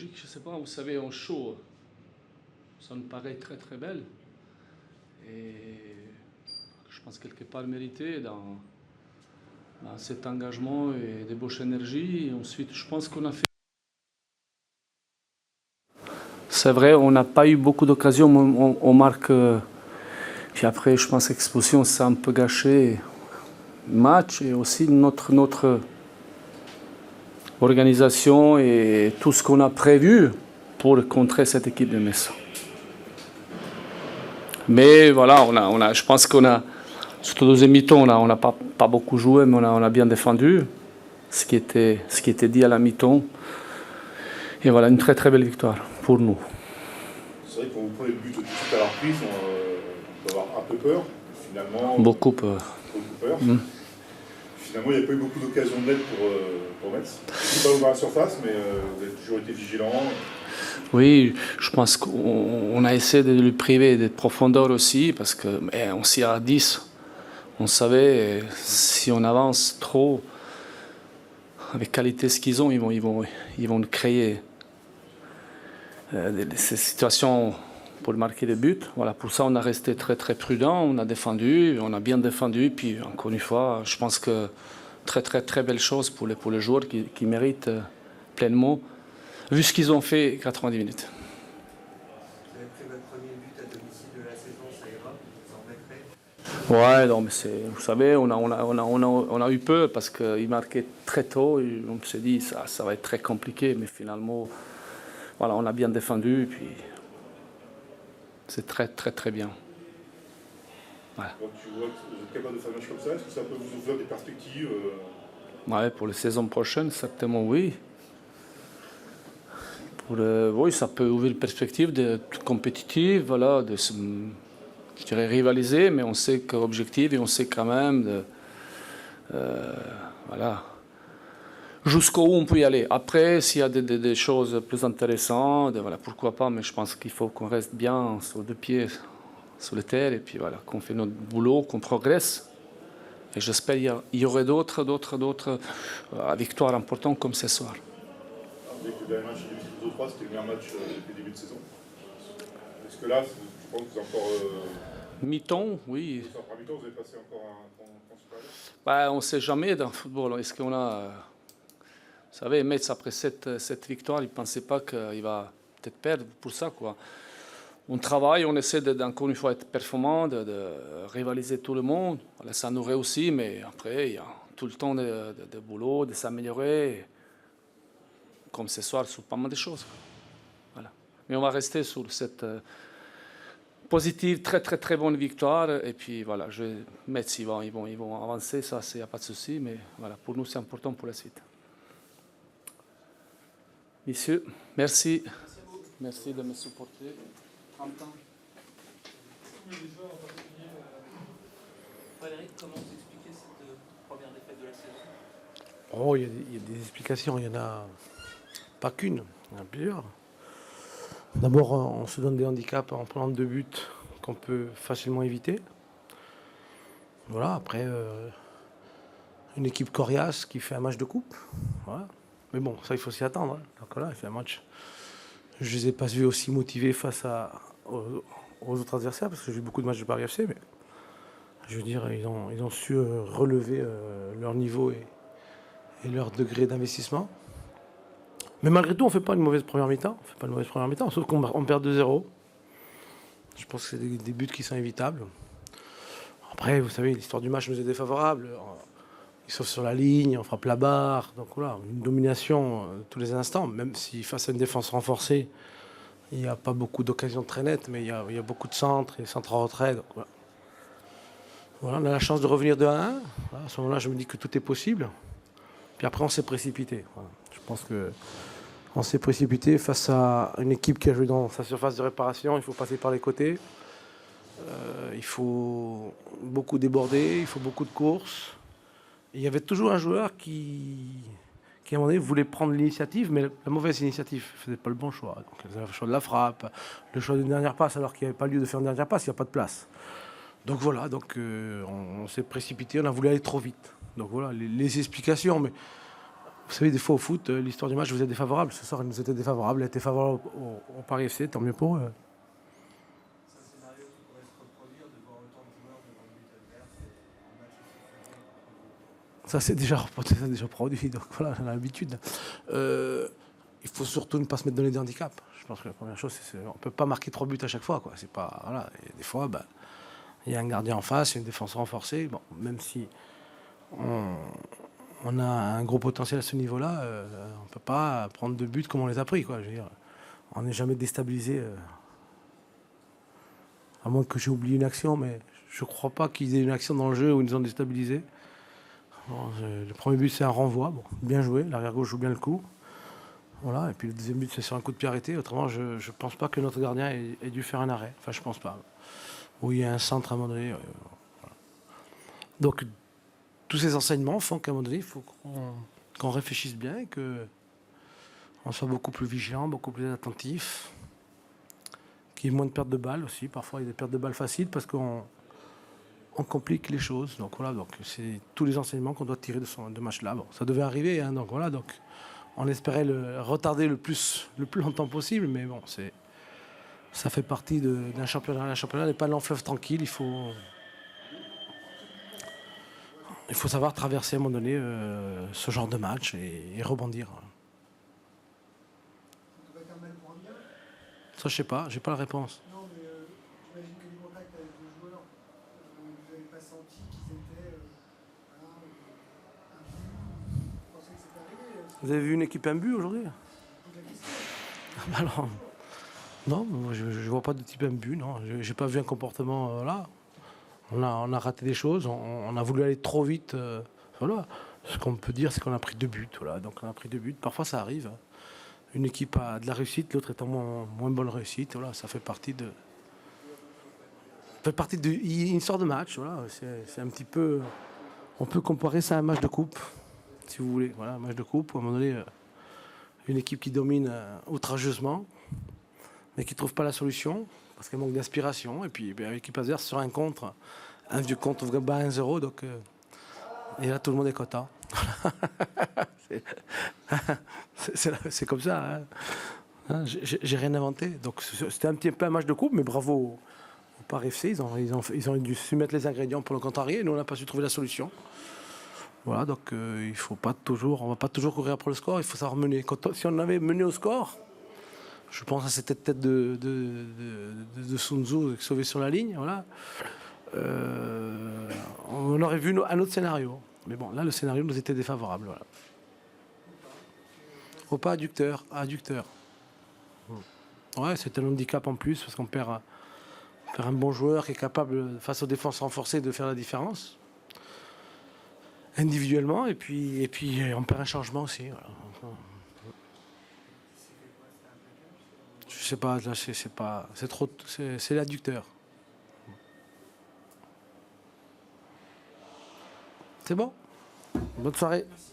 psychologique, je ne sais pas, vous savez, en show, ça me paraît très très belle. Et je pense quelque part mérité dans cet engagement et débauche énergie. Et ensuite, je pense qu'on a fait. C'est vrai, on n'a pas eu beaucoup d'occasions, on marque. Puis après, je pense qu'expulsion, ça a un peu gâché le match et aussi notre organisation et tout ce qu'on a prévu pour contrer cette équipe de Metz. Mais voilà, je pense qu'on a, surtout au deuxième mi-temps, on n'a pas beaucoup joué, mais on a bien défendu ce qui était dit à la mi-temps. Et voilà, une très très belle victoire pour nous. C'est vrai que quand vous prenez le but tout de suite à la reprise, on peut avoir un peu peur. Finalement, beaucoup peur. Finalement, il n'y a pas eu beaucoup d'occasions de net pour Metz. C'est pas ouvert à la surface, mais vous avez toujours été vigilant. Oui, je pense qu'on a essayé de lui priver de profondeur aussi, parce qu'on s'y a à 10. On savait, si on avance trop, avec qualité ce qu'ils ont, ils vont créer ces situations pour marquer des buts. Voilà, pour ça, on a resté très très prudent, on a défendu, on a bien défendu. Puis encore une fois, je pense que très très très belle chose pour les joueurs qui méritent pleinement, vu ce qu'ils ont fait 90 minutes. Vous avez pris votre premier but à domicile de la saison, ça ira, vous en remettrez? Ouais, non, mais vous savez, on a eu peur parce qu'il marquait très tôt. Et on s'est dit ça va être très compliqué, mais finalement, voilà, on a bien défendu. Et puis c'est très très très bien. Voilà. Donc tu vois que vous êtes capable de faire un match comme ça, est-ce que ça peut vous ouvrir des perspectives Ouais, pour la saison prochaine, certainement oui. Oui, ça peut ouvrir une perspective d'être compétitive, voilà, je dirais rivaliser, mais on sait qu'objectif et on sait quand même voilà, jusqu'où on peut y aller. Après, s'il y a des choses plus intéressantes, voilà, pourquoi pas, mais je pense qu'il faut qu'on reste bien sur deux pieds sur la terre et puis voilà, qu'on fait notre boulot, qu'on progresse. Et j'espère qu'il y aurait d'autres victoires importantes comme ce soir. Dès que le dernier match est 2-3, c'était le meilleur match depuis le début de saison. Est-ce que là, je pense que vous avez encore. Mi-temps, oui. Par mi-temps, vous avez passé encore un temps supérieur? On ne sait jamais dans le football. Est-ce qu'on a. Vous savez, Metz, après cette victoire, il ne pensait pas qu'il va peut-être perdre pour ça, quoi. On travaille, on essaie encore une fois d'être performant, de rivaliser tout le monde. Voilà, ça nous réussit, mais après, il y a tout le temps de boulot, de s'améliorer, comme ce soir, sur pas mal de choses. Voilà. Mais on va rester sur cette positive, très très très bonne victoire. Et puis voilà, Metz, ils vont avancer, ça, il n'y a pas de souci. Mais voilà, pour nous, c'est important pour la suite. Messieurs, merci. Merci de me supporter. Frédéric, comment vous expliquez cette première défaite de la saison? Oh, il y a des explications, il n'y en a pas qu'une, il y en a plusieurs. D'abord, on se donne des handicaps en prenant 2 buts qu'on peut facilement éviter. Voilà, après, une équipe coriace qui fait un match de coupe. Voilà. Mais bon, ça, il faut s'y attendre. Hein. Donc voilà, il fait un match. Je ne les ai pas vus aussi motivés face aux autres adversaires, parce que j'ai eu beaucoup de matchs de Paris FC, mais je veux dire, ils ont su relever leur niveau et leur degré d'investissement. Mais malgré tout, on ne fait pas une mauvaise première mi-temps. Sauf qu'on perd 2-0. Je pense que c'est des buts qui sont évitables. Après, vous savez, l'histoire du match nous est défavorable. Ils sautent sur la ligne, on frappe la barre. Donc voilà, une domination tous les instants, même si face à une défense renforcée, il n'y a pas beaucoup d'occasions très nettes, mais il y a beaucoup de centres et centres en retrait. Donc voilà, on a la chance de revenir de 1-1. Voilà, à ce moment-là, je me dis que tout est possible. Puis après, on s'est précipité. Voilà. Je pense qu'on s'est précipité face à une équipe qui a joué dans sa surface de réparation. Il faut passer par les côtés. Il faut beaucoup déborder. Il faut beaucoup de courses. Et il y avait toujours un joueur qui à un moment donné, voulait prendre l'initiative, mais la mauvaise initiative. Il ne faisait pas le bon choix. Donc, il faisait le choix de la frappe, le choix d'une dernière passe, alors qu'il n'y avait pas lieu de faire une dernière passe, il n'y a pas de place. Donc voilà, on s'est précipité, on a voulu aller trop vite. Donc voilà, les explications, mais Vous savez, des fois au foot, l'histoire du match vous est défavorable. Ce soir, elle nous était défavorable. Elle était favorable au Paris FC, tant mieux pour eux. C'est un scénario qui pourrait se reproduire de voir autant de joueurs devant le but adverse en match aussi fermé contre vous. Ça, c'est déjà produit, donc voilà, on a l'habitude. Il faut surtout ne pas se mettre donner des handicaps. Je pense que la première chose, c'est qu'on ne peut pas marquer 3 buts à chaque fois, quoi. C'est pas, voilà. Et des fois, il y a un gardien en face, il y a une défense renforcée. Bon, même si on a un gros potentiel à ce niveau-là, on ne peut pas prendre 2 buts comme on les a pris, quoi. Je veux dire, on n'est jamais déstabilisé. À moins que j'ai oublié une action, mais je ne crois pas qu'ils aient une action dans le jeu où ils nous ont déstabilisés. Bon, le premier but, c'est un renvoi. Bon, bien joué. L'arrière-gauche joue bien le coup. Voilà. Et puis le deuxième but, c'est sur un coup de pied arrêté. Autrement, je ne pense pas que notre gardien ait dû faire un arrêt. Enfin, je ne pense pas. Où il y a un centre à un moment donné. Voilà. Donc, tous ces enseignements font qu'à un moment donné, il faut qu'on réfléchisse bien et qu'on soit beaucoup plus vigilant, beaucoup plus attentif. Qu'il y ait moins de pertes de balles aussi. Parfois, il y a des pertes de balles faciles parce qu'on complique les choses. Donc voilà, donc c'est tous les enseignements qu'on doit tirer de ce match-là. Bon, ça devait arriver, hein, donc voilà, donc on espérait le retarder le plus longtemps possible, mais bon, ça fait partie d'un championnat. Un championnat n'est pas un long fleuve tranquille. Il faut savoir traverser à un moment donné ce genre de match et rebondir. Ça va faire mal pour un bien. Ça, je sais pas, j'ai pas la réponse. Non, mais j'imagine que le contact avec les joueurs, vous n'avez pas senti qu'ils étaient voilà, un but. Vous pensez que c'est arrivé Vous avez vu une équipe imbu aujourd'hui? toute la question. Alors, non, moi, je ne vois pas de type imbu, non. J'ai pas vu un comportement là. On a raté des choses, on a voulu aller trop vite. Voilà. Ce qu'on peut dire, c'est qu'on a pris 2 buts. Voilà. Donc on a pris 2 buts. Parfois ça arrive. Hein. Une équipe a de la réussite, l'autre est en moins bonne réussite. Voilà, ça fait partie une sorte de match. Voilà. C'est un petit peu. On peut comparer ça à un match de coupe, si vous voulez. Voilà, un match de coupe où à un moment donné, une équipe qui domine outrageusement, mais qui ne trouve pas la solution, parce qu'elle manque d'inspiration. Et puis l'équipe adverse sur un contre, un vieux contre ouvre bas 1-0. Donc, et là, tout le monde est content. C'est comme ça. Hein. J'ai rien inventé. Donc c'était un petit peu un match de coupe, mais bravo au Paris FC. Ils ont dû se mettre les ingrédients pour le contrarier. Nous, on n'a pas su trouver la solution. Voilà, donc il faut pas toujours, on va pas toujours courir après le score. Il faut savoir mener. Si on avait mené au score, je pense à cette tête de Sun Tzu sauvé sur la ligne. Voilà. On aurait vu un autre scénario. Mais bon, là, le scénario nous était défavorable. Voilà. Au pas adducteur. Ouais, c'est un handicap en plus parce qu'on perd un bon joueur qui est capable, face aux défenses renforcées, de faire la différence individuellement. Et puis on perd un changement aussi. Voilà. Je sais pas, là, c'est trop, c'est l'adducteur. C'est bon. Bonne soirée. Merci.